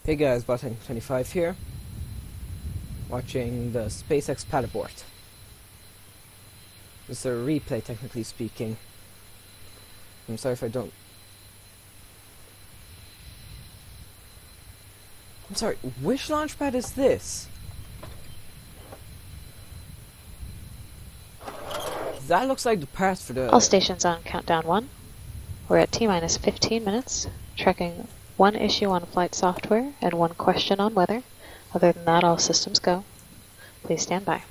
Hey guys, Bot25 here, watching the SpaceX Abort. It's a replay, technically speaking. I'm sorry if I don't... I'm sorry, which launch pad is this? That looks like the parts for the... All stations on countdown 1. We're at T-minus 15 minutes, tracking one issue on flight software and one question on weather. Other than that, all systems go. Please stand by.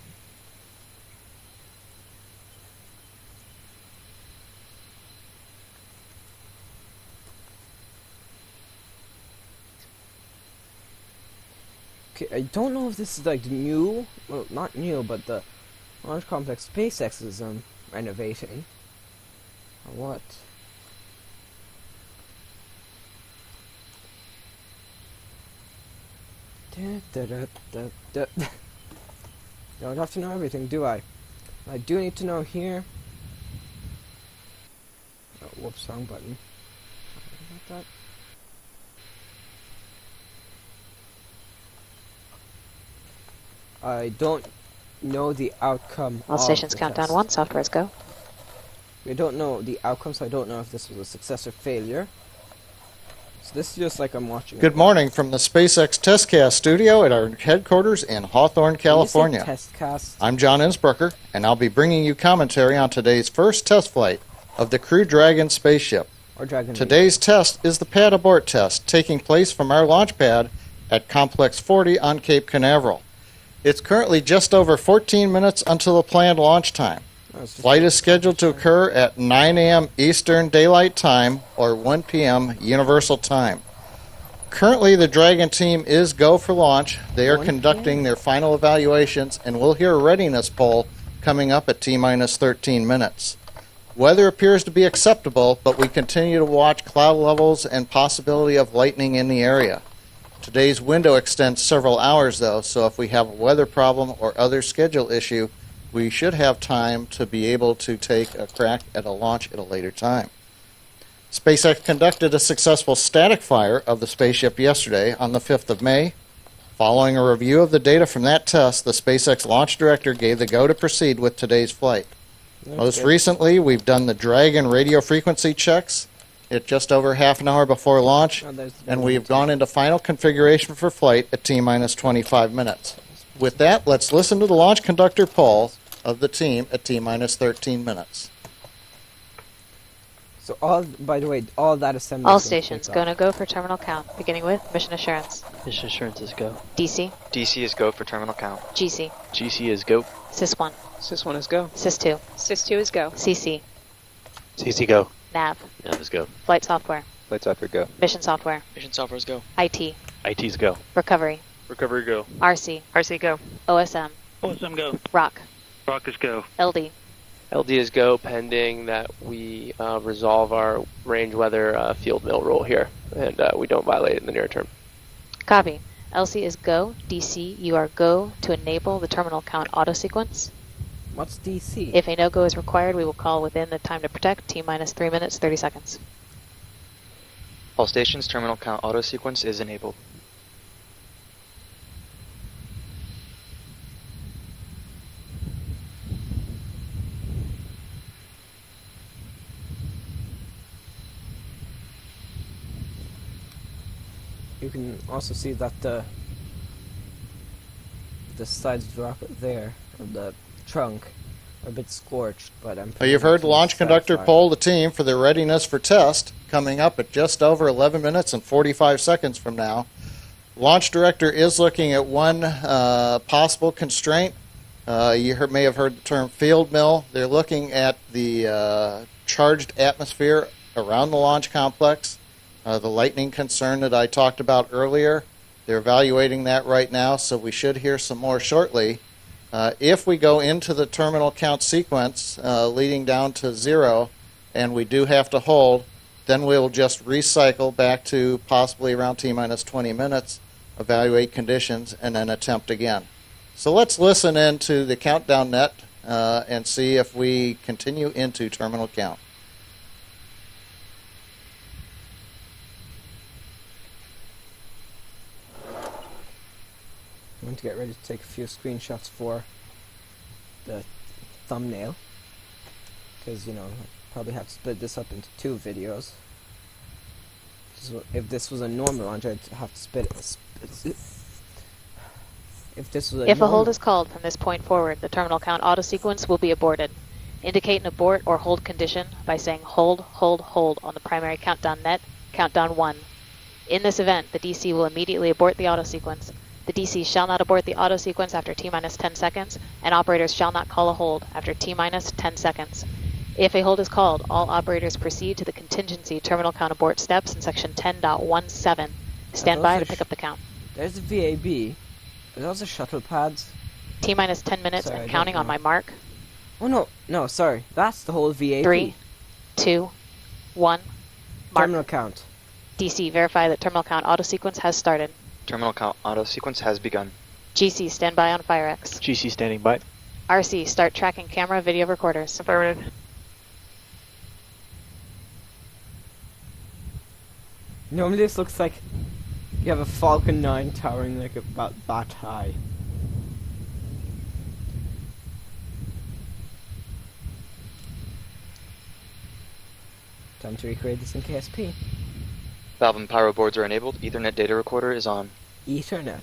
Okay, I don't know if this is like the new... Well, not new, but the launch complex SpaceX is renovating. Or what? Don't have to know everything, do I? I do need to know here. Oh, whoops, wrong button. Sorry about that. I don't know the outcome. All stations countdown 1, software's go. We don't know the outcome, so I don't know if this was a success or failure. So this is just like I'm watching. Good morning from the SpaceX Testcast studio at our headquarters in Hawthorne, California. Testcast? I'm John Innsbrucker, and I'll be bringing you commentary on today's first test flight of the Crew Dragon spaceship. Or Dragon. Today's test is the pad abort test, taking place from our launch pad at Complex 40 on Cape Canaveral. It's currently just over 14 minutes until the planned launch time. Flight is scheduled to occur at 9 a.m. Eastern Daylight Time or 1 p.m. Universal Time. Currently, the Dragon team is go for launch. They are conducting their final evaluations, and we'll hear a readiness poll coming up at T-minus 13 minutes. Weather appears to be acceptable, but we continue to watch cloud levels and possibility of lightning in the area. Today's window extends several hours, though, so if we have a weather problem or other schedule issue, we should have time to be able to take a crack at a launch at a later time. SpaceX conducted a successful static fire of the spaceship yesterday on the 5th of May. Following a review of the data from that test, the SpaceX launch director gave the go to proceed with today's flight. Most recently, we've done the Dragon radio frequency checks at just over half an hour before launch, and we've gone into final configuration for flight at T-minus 25 minutes. With that, let's listen to the launch conductor poll of the team at T-minus 13 minutes. So by the way, all that assembly... All stations gonna go for terminal count, beginning with mission assurance. Mission assurance is go. DC. DC is go for terminal count. GC. GC is go. Sys1. Sys1 is go. Sys2. Sys2 is go. CC. CC go. Nav. Nav is go. Flight software. Flight software go. Mission software. Mission software is go. IT. IT is go. Recovery. Recovery go. RC. RC go. OSM. OSM go. ROC. Rock is go. LD. LD is go pending that we resolve our range weather field mill rule here, and we don't violate it in the near term. Copy. LC is go. DC, you are go to enable the terminal count auto sequence. What's DC? If a no-go is required, we will call within the time to protect, T-minus 3 minutes, 30 seconds. All stations, terminal count auto sequence is enabled. You can also see that the sides drop there of the trunk are a bit scorched, but You've heard the launch conductor poll the team for their readiness for test, coming up at just over 11 minutes and 45 seconds from now. Launch director is looking at one possible constraint. You may have heard the term field mill. They're looking at the charged atmosphere around the launch complex. The lightning concern that I talked about earlier, they're evaluating that right now, so we should hear some more shortly. If we go into the terminal count sequence leading down to 0, and we do have to hold, then we'll just recycle back to possibly around T-minus 20 minutes, evaluate conditions, and then attempt again. So let's listen into the countdown net and see if we continue into terminal count. going to get ready to take a few screenshots for the thumbnail. Because, I probably have to split this up into 2 videos. So if this was a normal launch, I'd have to split it. If this was If a hold is called from this point forward, the terminal count auto sequence will be aborted. Indicate an abort or hold condition by saying hold, hold, hold on the primary countdown net, countdown 1. In this event, the DC will immediately abort the auto sequence. The DC shall not abort the auto sequence after T-minus 10 seconds, and operators shall not call a hold after T-minus 10 seconds. If a hold is called, all operators proceed to the contingency terminal count abort steps in section 10.17. Stand by to pick up the count. There's the VAB. Are those the shuttle pads? T-minus 10 minutes Sorry, and I counting don't on know. my mark. Oh no, sorry. That's the whole VAB. 3, 2, 1. Mark. Terminal count. DC, verify that terminal count auto sequence has started. Terminal count auto sequence has begun. GC, stand by on FireX. GC standing by. RC, start tracking camera video recorders. Affirmative. Normally this looks like you have a Falcon 9 towering like about that high. Time to recreate this in KSP. Valve and pyro boards are enabled. Ethernet data recorder is on. Ethernet.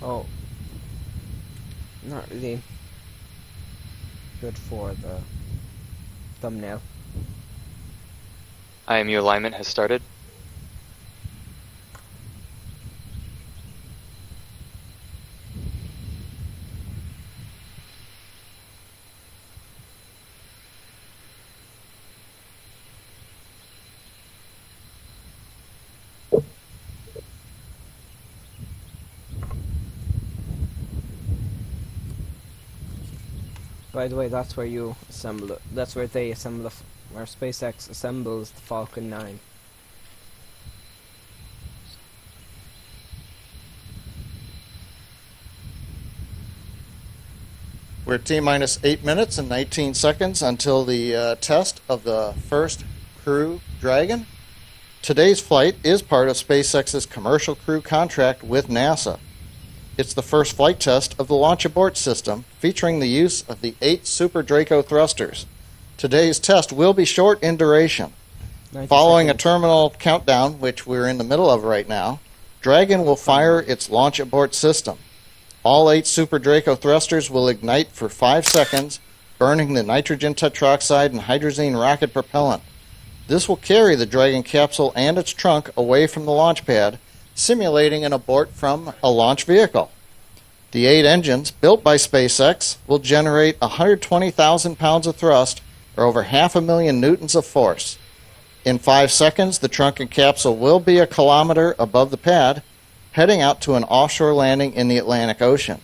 Oh. Not really good for the thumbnail. IMU alignment has started. By the way, that's where you assemble it. That's where they assemble the where SpaceX assembles the Falcon 9. We're at T-minus 8 minutes and 19 seconds until the test of the first Crew Dragon. Today's flight is part of SpaceX's commercial crew contract with NASA. It's the first flight test of the launch abort system, featuring the use of the 8 Super Draco thrusters. Today's test will be short in duration. 90 Following seconds. a terminal countdown, which we're in the middle of right now, Dragon will fire its launch abort system. All 8 Super Draco thrusters will ignite for 5 seconds, burning the nitrogen tetroxide and hydrazine rocket propellant. This will carry the Dragon capsule and its trunk away from the launch pad, simulating an abort from a launch vehicle. The 8 engines, built by SpaceX, will generate 120,000 pounds of thrust, or over 500,000 newtons of force. In 5 seconds, the trunk and capsule will be a kilometer above the pad, heading out to an offshore landing in the Atlantic Ocean.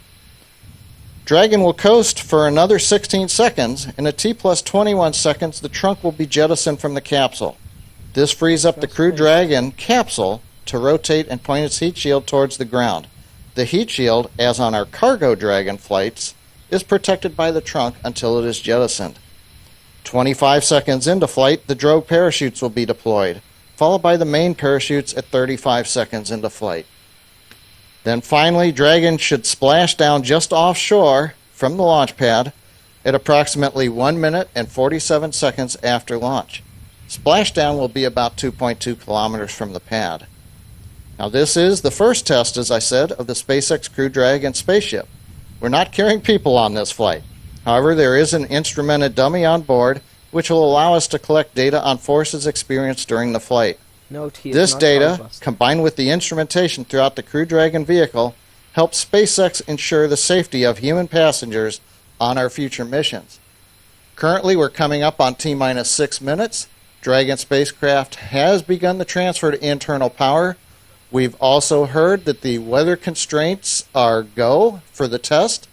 Dragon will coast for another 16 seconds, and at T plus 21 seconds, the trunk will be jettisoned from the capsule. This frees up the Crew Dragon capsule to rotate and point its heat shield towards the ground. The heat shield, as on our cargo Dragon flights, is protected by the trunk until it is jettisoned. 25 seconds into flight, the drogue parachutes will be deployed, followed by the main parachutes at 35 seconds into flight. Then finally, Dragon should splash down just offshore from the launch pad at approximately 1 minute and 47 seconds after launch. Splashdown will be about 2.2 kilometers from the pad. Now this is the first test, as I said, of the SpaceX Crew Dragon spaceship. We're not carrying people on this flight. However, there is an instrumented dummy on board, which will allow us to collect data on forces experienced during the flight. Note he is This not data, robust. combined with the instrumentation throughout the Crew Dragon vehicle, helps SpaceX ensure the safety of human passengers on our future missions. Currently, we're coming up on T-minus 6 minutes. Dragon spacecraft has begun the transfer to internal power. We've also heard that the weather constraints are go for the test.